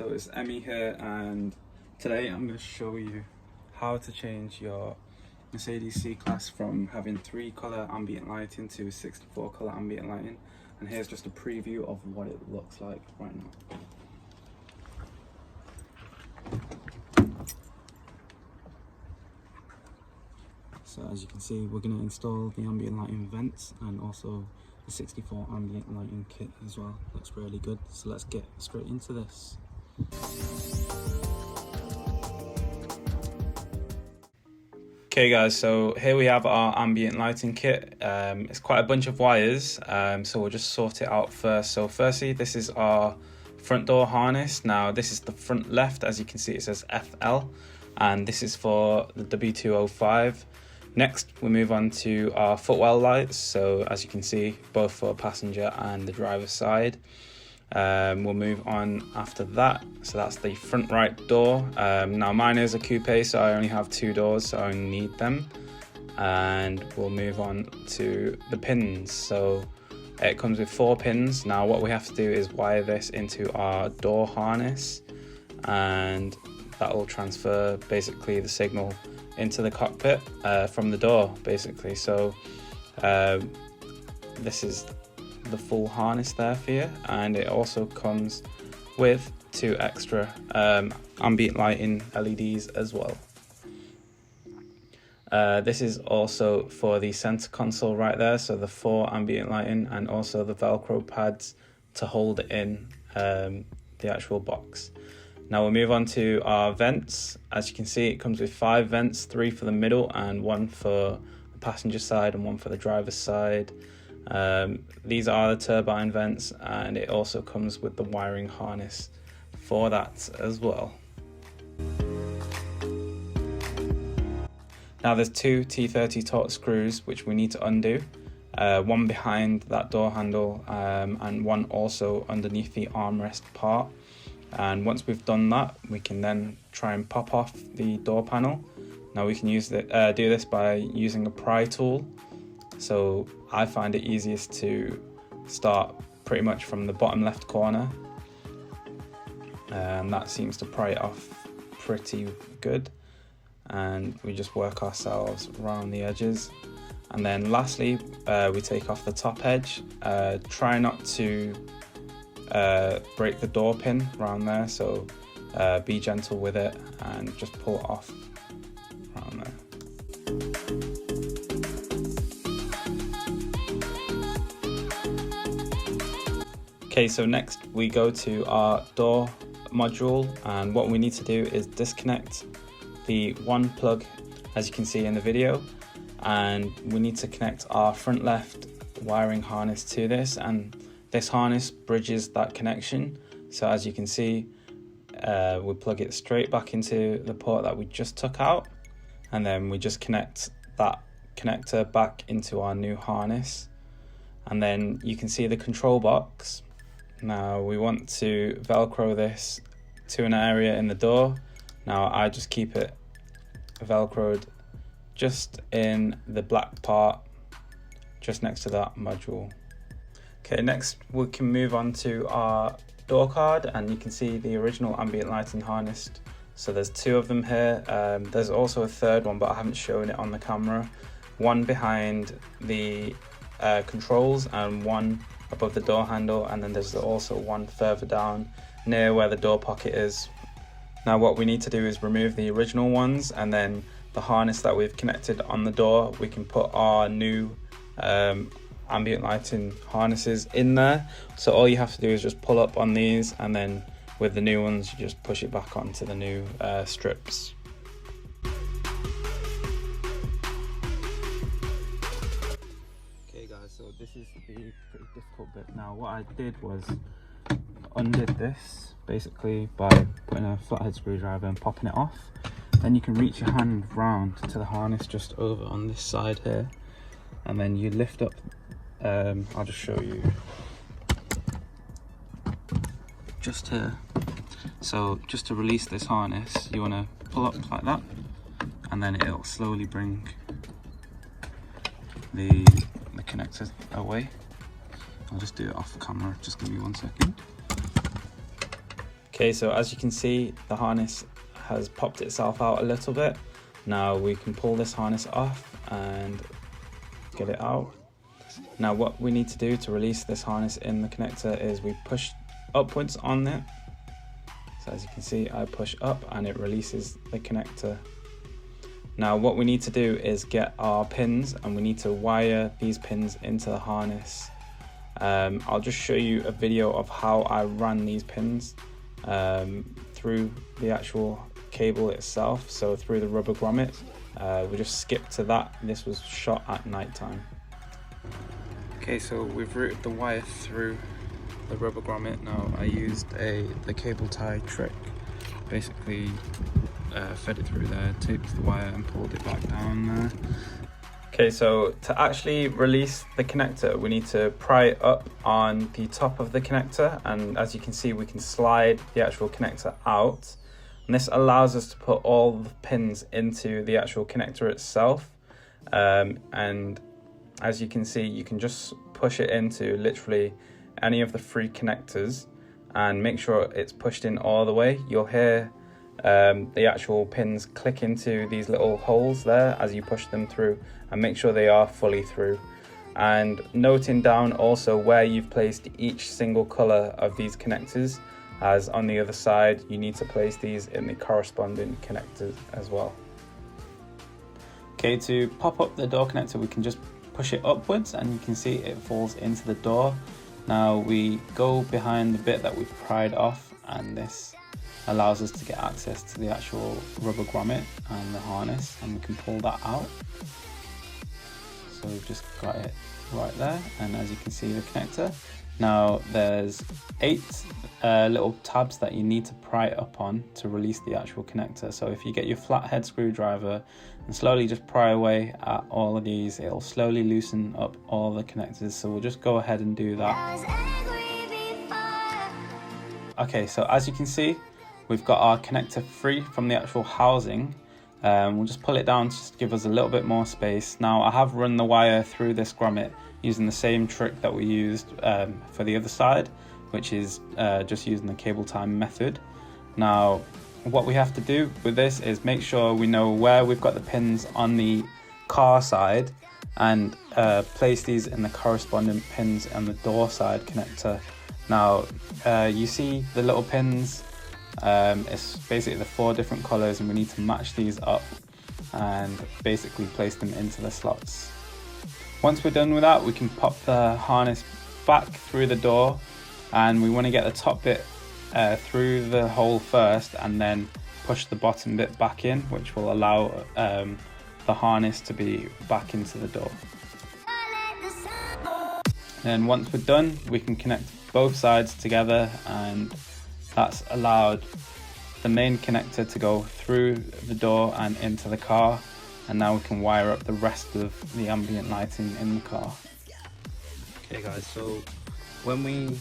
So it's Emmy here, and today I'm going to show you how to change your Mercedes C-Class from having 3 color ambient lighting to 64 color ambient lighting. And here's just a preview of what it looks like right now. So as you can see, we're going to install the ambient lighting vents and also the 64 ambient lighting kit as well. Looks really good. So let's get straight into this. Okay guys, so here we have our ambient lighting kit. It's quite a bunch of wires, so we'll just sort it out first. So firstly, this is our front door harness. Now this is the front left, as you can see it says FL, and this is for the W205. Next we move on to our footwell lights. So as you can see, both for passenger and the driver's side. We'll move on after that. So that's the front right door. Now mine is a coupe, so I only have 2 doors, so I only need them. And we'll move on to the pins. So it comes with 4 pins. Now what we have to do is wire this into our door harness, and that will transfer basically the signal into the cockpit from the door basically. So this is the full harness there for you, and it also comes with 2 extra ambient lighting LEDs as well. This is also for the center console right there, so the 4 ambient lighting and also the Velcro pads to hold it in the actual box. Now we'll move on to our vents. As you can see, it comes with 5 vents, 3 for the middle and 1 for the passenger side and 1 for the driver's side. These are the turbine vents, and it also comes with the wiring harness for that as well. Now there's 2 T30 Torx screws which we need to undo, 1 behind that door handle and 1 also underneath the armrest part. And once we've done that, we can then try and pop off the door panel. Now we can use do this by using a pry tool. So I find it easiest to start pretty much from the bottom left corner, and that seems to pry it off pretty good. And we just work ourselves around the edges. And then lastly, we take off the top edge. Try not to break the door pin around there, so be gentle with it and just pull it off around there. Okay, so next we go to our door module, and what we need to do is disconnect the 1 plug, as you can see in the video, and we need to connect our front left wiring harness to this, and this harness bridges that connection. So as you can see, we plug it straight back into the port that we just took out, and then we just connect that connector back into our new harness. And then you can see the control box. Now we want to Velcro this to an area in the door. Now I just keep it Velcroed just in the black part, just next to that module. Okay, next we can move on to our door card, and you can see the original ambient lighting harness. So there's 2 of them here. There's also a 3rd one, but I haven't shown it on the camera. 1 behind the controls and 1 above the door handle, and then there's also 1 further down near where the door pocket is. Now what we need to do is remove the original ones, and then the harness that we've connected on the door, we can put our new ambient lighting harnesses in there. So all you have to do is just pull up on these, and then with the new ones you just push it back onto the new strips. Okay guys, so this is the pretty difficult bit. Now what I did was undid this basically by putting a flathead screwdriver and popping it off. Then you can reach your hand round to the harness just over on this side here, and then you lift up, I'll just show you just here. So just to release this harness, you want to pull up like that, and then it'll slowly bring the connector away. I'll just do it off camera, just give me 1 second. Okay, so as you can see, the harness has popped itself out a little bit. Now we can pull this harness off and get it out. Now what we need to do to release this harness in the connector is we push upwards on it. So as you can see, I push up and it releases the connector. Now what we need to do is get our pins, and we need to wire these pins into the harness. I'll just show you a video of how I ran these pins through the actual cable itself, so through the rubber grommet. We just skipped to that. This was shot at night time. Okay, so we've routed the wire through the rubber grommet. Now I used the cable tie trick. Basically fed it through there, taped the wire and pulled it back down there. Okay, so to actually release the connector, we need to pry it up on the top of the connector, and as you can see, we can slide the actual connector out. And this allows us to put all the pins into the actual connector itself. And as you can see, you can just push it into literally any of the 3 connectors and make sure it's pushed in all the way. You'll hear the actual pins click into these little holes there as you push them through, and make sure they are fully through. And noting down also where you've placed each single color of these connectors, as on the other side you need to place these in the corresponding connectors as well. Okay, to pop up the door connector, we can just push it upwards and you can see it falls into the door. Now we go behind the bit that we've pried off, and this allows us to get access to the actual rubber grommet and the harness, and we can pull that out. So we've just got it right there, and as you can see, the connector. Now there's 8 little tabs that you need to pry it up on to release the actual connector. So if you get your flathead screwdriver and slowly just pry away at all of these, it'll slowly loosen up all the connectors. So we'll just go ahead and do that. Okay, so as you can see, we've got our connector free from the actual housing. We'll just pull it down just to give us a little bit more space. Now I have run the wire through this grommet using the same trick that we used for the other side, which is just using the cable tie method. Now what we have to do with this is make sure we know where we've got the pins on the car side and place these in the corresponding pins on the door side connector. Now you see the little pins, it's basically the 4 different colors, and we need to match these up and basically place them into the slots. Once we're done with that, we can pop the harness back through the door, and we want to get the top bit through the hole first and then push the bottom bit back in, which will allow the harness to be back into the door. And once we're done, we can connect both sides together, and that's allowed the main connector to go through the door and into the car, and now we can wire up the rest of the ambient lighting in the car. Okay guys, so when we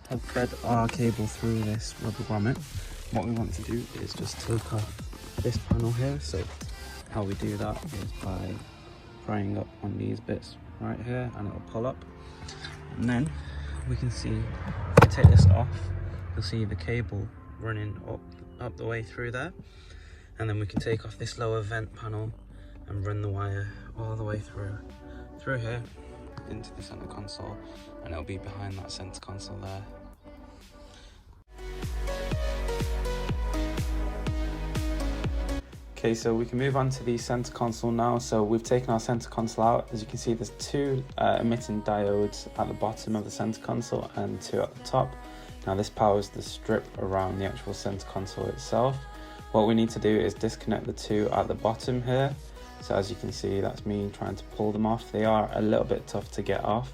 have fed our cable through this rubber grommet, what we want to do is just take off this panel here. So how we do that is by prying up on these bits right here, and it'll pull up, and then we can see, if we take this off, you'll see the cable running up the way through there, and then we can take off this lower vent panel and run the wire all the way through here into the center console, and it'll be behind that center console there. Okay, so we can move on to the center console now. So we've taken our center console out. As you can see, there's 2 emitting diodes at the bottom of the center console and 2 at the top. Now this powers the strip around the actual center console itself. What we need to do is disconnect the 2 at the bottom here. So as you can see, that's me trying to pull them off. They are a little bit tough to get off,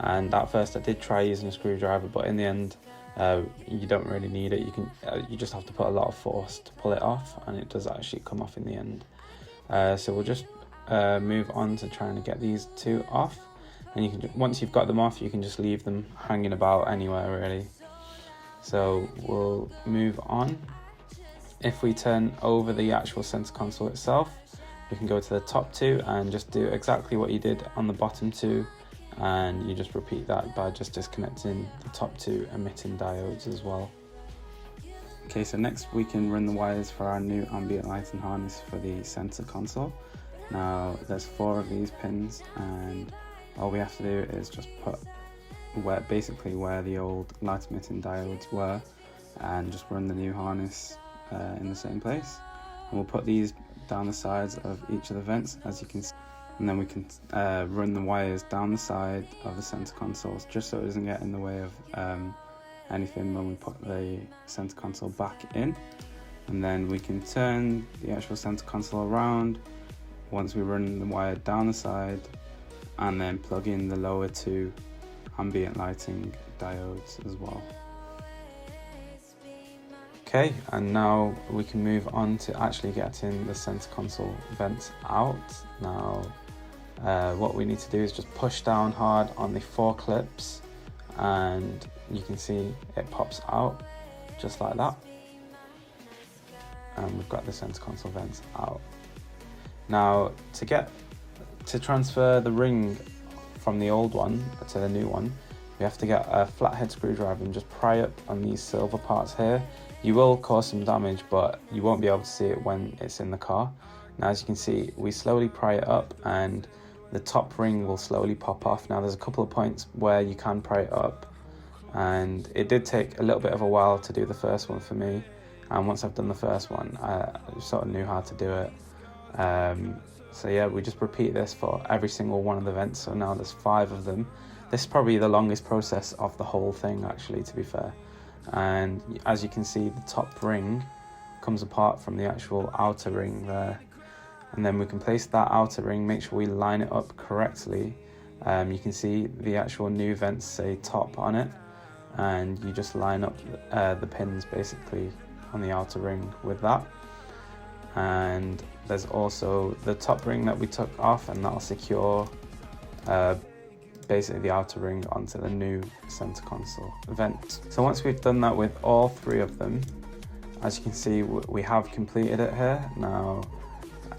and at first I did try using a screwdriver, but in the end you don't really need it. You just have to put a lot of force to pull it off, and it does actually come off in the end. So we'll just move on to trying to get these 2 off, and you can, once you've got them off, you can just leave them hanging about anywhere really. So we'll move on. If we turn over the actual center console itself, we can go to the top 2 and just do exactly what you did on the bottom 2, and you just repeat that by just disconnecting the top 2 emitting diodes as well. Okay, so next we can run the wires for our new ambient lighting harness for the center console. Now there's 4 of these pins, and all we have to do is just put basically where the old light emitting diodes were, and just run the new harness in the same place. And we'll put these down the sides of each of the vents, as you can see, and then we can run the wires down the side of the center consoles, just so it doesn't get in the way of anything when we put the center console back in. And then we can turn the actual center console around once we run the wire down the side, and then plug in the lower 2 ambient lighting diodes as well. Okay, and now we can move on to actually getting the center console vents out. Now what we need to do is just push down hard on the 4 clips, and you can see it pops out just like that, and we've got the center console vents out. Now to transfer the ring from the old one to the new one, we have to get a flathead screwdriver and just pry up on these silver parts here. You will cause some damage, but you won't be able to see it when it's in the car. Now as you can see, we slowly pry it up and the top ring will slowly pop off. Now there's a couple of points where you can pry it up, and it did take a little bit of a while to do the first one for me, and once I've done the first one I sort of knew how to do it. So yeah, we just repeat this for every single one of the vents, so now there's 5 of them. This is probably the longest process of the whole thing, actually, to be fair. And as you can see, the top ring comes apart from the actual outer ring there, and then we can place that outer ring, make sure we line it up correctly. You can see the actual new vents say top on it, and you just line up the pins basically on the outer ring with that. And there's also the top ring that we took off, and that'll secure basically the outer ring onto the new center console vent. So once we've done that with all 3 of them, as you can see, we have completed it here. Now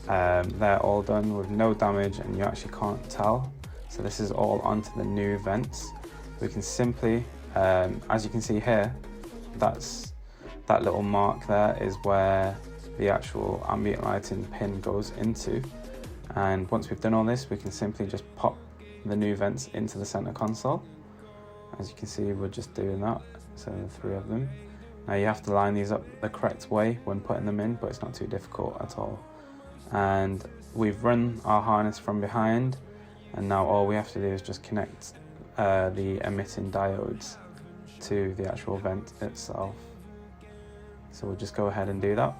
they're all done with no damage, and you actually can't tell. So this is all onto the new vents. We can simply, as you can see here, that little mark there is where the actual ambient lighting pin goes into. And once we've done all this, we can simply just pop the new vents into the center console. As you can see, we're just doing that, so 3 of them. Now you have to line these up the correct way when putting them in, but it's not too difficult at all. And we've run our harness from behind, and now all we have to do is just connect the emitting diodes to the actual vent itself. So we'll just go ahead and do that.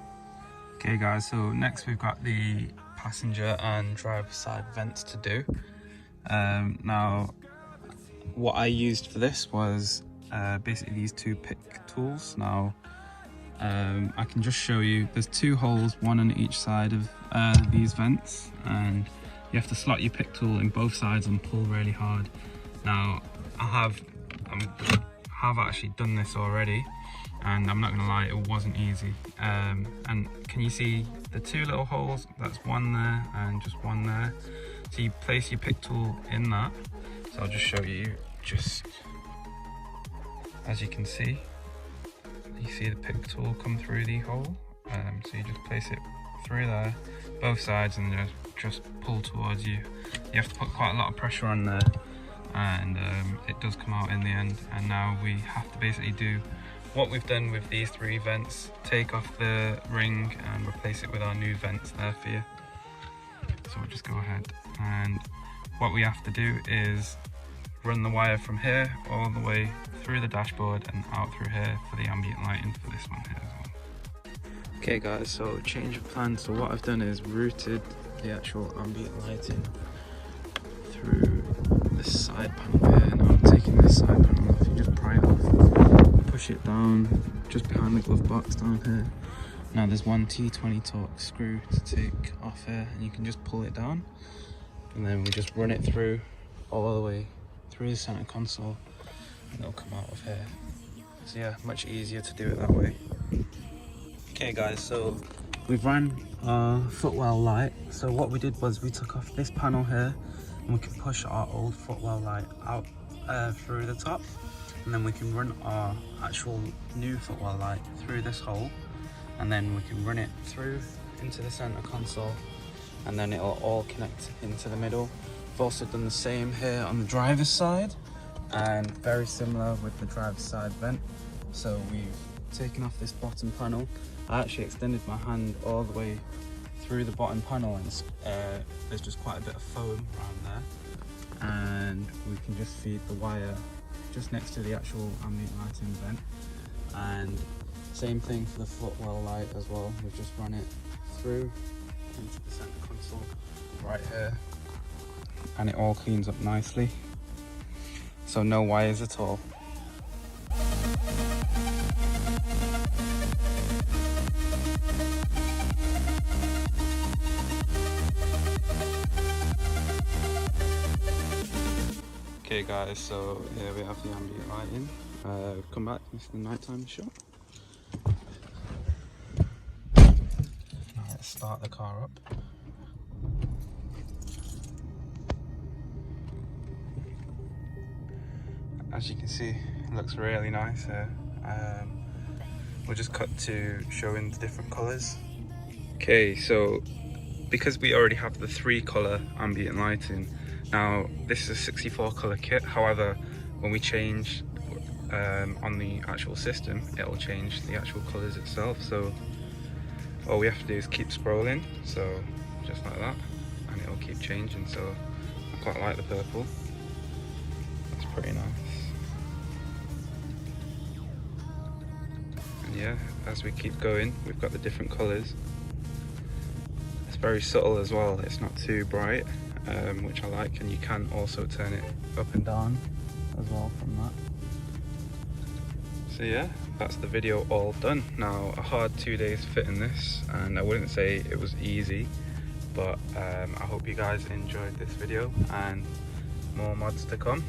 Okay guys, so next we've got the passenger and driver side vents to do. Now what I used for this was basically these 2 pick tools. Now I can just show you, there's 2 holes, 1 on each side of these vents, and you have to slot your pick tool in both sides and pull really hard. Now I have actually done this already, and I'm not gonna lie, it wasn't easy. And can you see the 2 little holes? That's 1 there and just 1 there. So you place your pick tool in that. So I'll just show you, just as you can see, you see the pick tool come through the hole. So you just place it through there, both sides, and just pull towards you. You have to put quite a lot of pressure on there, and it does come out in the end. And now we have to basically do what we've done with these 3 vents, take off the ring and replace it with our new vents there for you. So we'll just go ahead, and what we have to do is run the wire from here all the way through the dashboard and out through here for the ambient lighting for this one here as well. Okay guys, so change of plan. So what I've done is routed the actual ambient lighting through this side panel here. Now I'm taking this side panel off. You just pry it off, push it down just behind the glove box down here. Now there's 1 T20 torque screw to take off here, and you can just pull it down, and then we just run it through all the way through the center console, and it'll come out of here. So yeah, much easier to do it that way. Okay guys, so we've ran our footwell light. So what we did was we took off this panel here, and we can push our old footwell light out through the top. and then we can run our actual new footwell light through this hole, and then we can run it through into the center console, and then it'll all connect into the middle. I've also done the same here on the driver's side, and very similar with the driver's side vent. So we've taken off this bottom panel. I actually extended my hand all the way through the bottom panel, and there's just quite a bit of foam around there, and we can just feed the wire just next to the actual ambient lighting vent. And same thing for the footwell light as well. We've just run it through into the center console right here, and it all cleans up nicely, so no wires at all. Okay guys, so here we have the ambient lighting. Come back, this is the nighttime shot. Now let's start the car up. As you can see, it looks really nice here. We'll just cut to showing the different colours. Okay, so because we already have the 3 colour ambient lighting, now this is a 64 colour kit. However, when we change on the actual system, it'll change the actual colours itself. So all we have to do is keep scrolling, so just like that, and it'll keep changing. So I quite like the purple. That's pretty nice. And yeah, as we keep going, we've got the different colours. It's very subtle as well, it's not too bright, which I like, and you can also turn it up and down as well from that. So yeah, that's the video all done. Now, a hard 2 days fitting this, and I wouldn't say it was easy, but I hope you guys enjoyed this video, and more mods to come.